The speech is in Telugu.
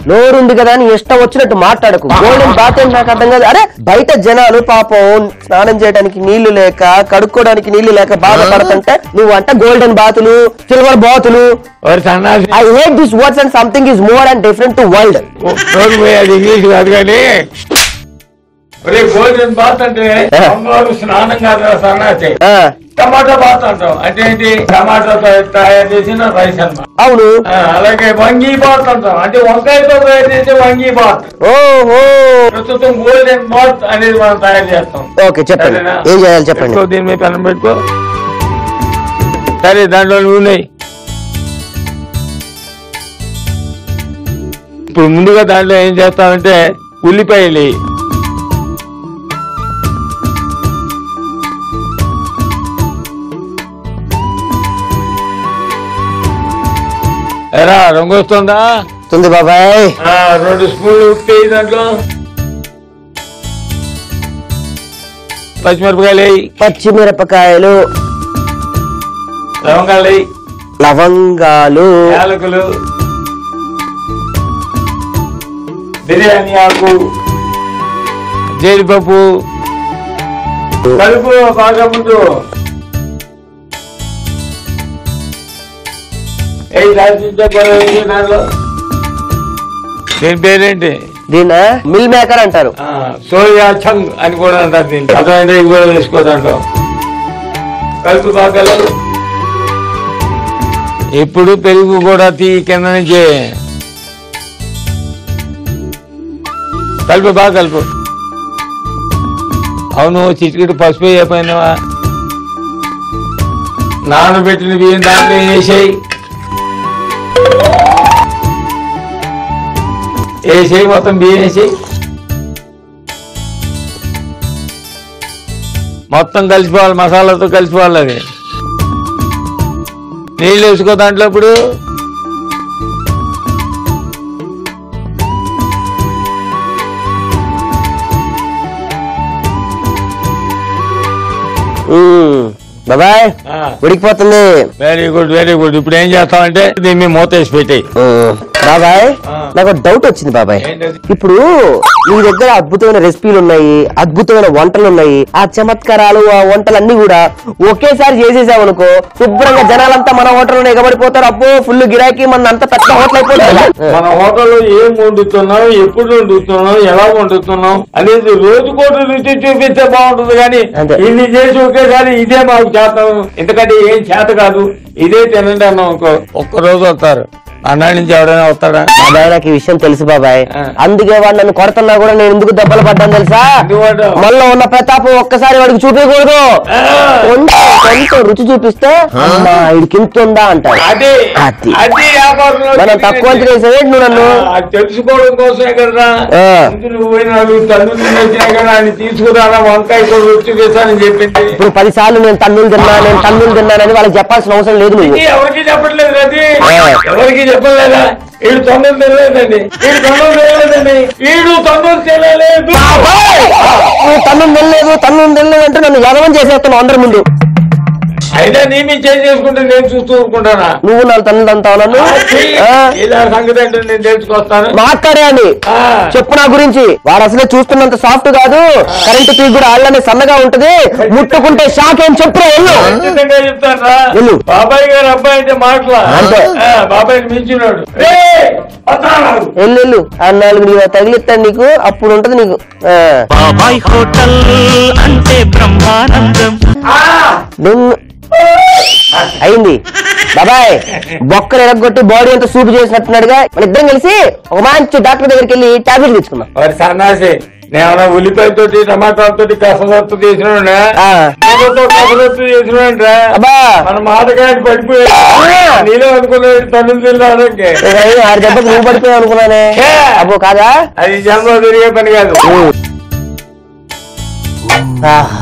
నోరుంది కదా అని ఇష్టం వచ్చినట్టు మాట్లాడకు. గోల్డెన్ బాత్ అంటే నాకు అర్థం కాదు. అరే బయట జనాలు పాపం స్నానం చేయడానికి నీళ్లు లేక కడుక్కోవడానికి నీళ్లు లేక బాధపడుతుంటే నువ్వు అంటే గోల్డెన్ బాతులు సిల్వర్ బాతులు. I hate this words and something is more and different to world. English కాదు కానీ గోల్డెన్ బాత్ అంటే స్నానం కాదు సన్నాసి. టమాటా బాత్ అంటాం అంటే ఏంటి? టమాటాతో తయారు చేసిన రైస్ అన్నమాట. అవును. అలాగే వంగీ బాత్ అంటాం అంటే వంకాయతో తయారు చేసే వంగీ బాత్. ఓహో ప్రస్తుతం గోల్డెన్ బాత్ అనేది మనం తయారు చేస్తాం. ఓకే చెప్పండి ఏం చేయాలి చెప్పండి. దీని మీద పెనం పెట్టుకో. సరే దాంట్లో నూనె. ఇప్పుడు ముందుగా దాంట్లో ఏం చేస్తామంటే ఉల్లిపాయలు ఎరా రంగు వస్తుందా? వస్తుంది బాబాయ్. 2 స్పూన్లు ఉప్పు దాంట్లో. పచ్చిమిరపకాయలు పచ్చిమిరపకాయలు లవంగాలు లవంగాలు యాలకులు బిర్యానీ ఆకు జీడిపప్పు కలుపు బాగా ముందు. దీని పేరేంటి? దీని మిల్ మేకర్ అంటారు. సోయా చంగ్ అని కూడా అంటారు. దీన్ని అర్థమైంది. ఇవి కూడా వేసుకోదాంట్లో కలుపు బాగా. ఇప్పుడు పెరుగు కూడా తీ కింద నుంచి కలుపు బాగా కలుపు. అవును చిటికెడు పసుపు అయిపోయినావా? నానబెట్టిన బియ్యం దాంట్లో వేసేయి. మొత్తం బియ్యం వేసేయి. మొత్తం కలిసిపోవాలి, మసాలాతో కలిసిపోవాలి. అది నీళ్ళు వేసుకో దాంట్లో. ఇప్పుడు బాబాయ్ ఉడికిపోతుంది. Very good very good. ఇప్పుడు ఏం చేస్తామంటే దీన్ని మూత వేసి పెట్టాయి. బాబాయ్ నాకు డౌట్ వచ్చింది బాబాయ్. ఇప్పుడు మీ దగ్గర అద్భుతమైన రెసిపీలు ఉన్నాయి, అద్భుతమైన వంటలు ఉన్నాయి. ఆ చమత్కారాలు ఆ వంటలన్నీ కూడా ఒకేసారి చేసేసామనుకో శుభ్రంగా జనాలంతా మన హోటల్లో ఎగబడిపోతారు. అబ్బో ఫుల్ గిరాకీ, మన అంత పెద్ద హోటల్ అయిపోతుంది. మన హోటల్లో ఏం వండుతున్నాం, ఎప్పుడు వండుతున్నాం, ఎలా వండుతున్నాం అనేది రోజుకోటి రుచి చూపిస్తే బాగుంటుంది. కానీ ఇన్ని చేసి ఒకేసారి ఇదే మాకు చేస్తాం, ఎందుకంటే ఏం చేత కాదు, ఇదే తినండి అన్నాం అనుకో ఒక్కరోజు వస్తారు. అన్నాడి నుంచి ఎవరైనా వస్తాడా? బాబాయ్ నాకు ఈ విషయం తెలుసు బాబాయ్. అందుకే వాడు నన్ను కొడుతున్నా కూడా నేను ఎందుకు దెబ్బలు పడ్డాను తెలుసా? మళ్ళీ ఉన్న ప్రతాపం ఒక్కసారి వాడికి చూపించకూడదు. కొంచెం రుచి చూపిస్తే ఇడికి ఇంత ఉందా అంటాడు. మనం తక్కువ చేసేది నువ్వు నన్ను తెలుసుకోవడం కోసమే కదా. నువ్వు వచ్చినా కదా ఆయన తీసుకురానా వంకాయ రుచి చేశానని చెప్పింది. ఇప్పుడు 10 సార్లు నేను తన్నులు తిన్నానని వాళ్ళకి చెప్పాల్సిన అవసరం లేదు. నువ్వు ఎవరికి చెప్పట్లేదు అది, ఎవరికి చెప్పలేదా? వీడు తొందర తెలియలేదండి, తన్ను తెలియలేదు అంటే నన్ను యదవం చేసేస్తున్నావు అందరి ముందు. అయితే నీ మీ చేసుకుంటే నేను చూస్తూ ఊరుకుంటానా? నువ్వు నన్ను తన్నులు అంటావు. నన్ను ఇలా సంగతి అంటే నేను తెలుసుకొస్తాను. మాట్లాడేయండి చెప్పు నా గురించి. వాడు అసలే చూస్తున్నంత సాఫ్ట్ కాదు, కరెంట్ తీగి కూడా ఆళ్ళనే సన్నగా ఉంటది, ముట్టుకుంటే షాక్ ఏం చెప్పు. చెప్తారా? బాబాయ్ గారు అబ్బాయి అంటే మాటలా అంటే బాబాయ్ మించినాడు. వెళ్ళు అన్నాళ్ళు తగిలిస్తాను నీకు, అప్పుడు ఉంటది నీకు. బాబాయ్ హోటల్ అంటే బ్రహ్మానందం. అయింది బాబాయ్. బొక్కలు ఎరగొట్టి బాడీ అంతా సూపు చేసినట్టున్నాడుగా. మన ఇద్దరం కలిసి ఒక మంచి డాక్టర్ దగ్గరికి వెళ్ళి టాబ్లెట్ తెచ్చుకున్నాం. సన్నాసి నేను ఉల్లిపాయతోటి టమాటాలతోటి కసరత్తు చేసినా చేసినా మన మాటకాయని పడిపోయాడు. నీలో అనుకున్నాడు తల్లులు తినడానికి. 6 దెబ్బకి నువ్వు పడిపోయావు అనుకున్నానే. అబ్బో కాదా, అది జన్మ తిరిగే పని కాదు.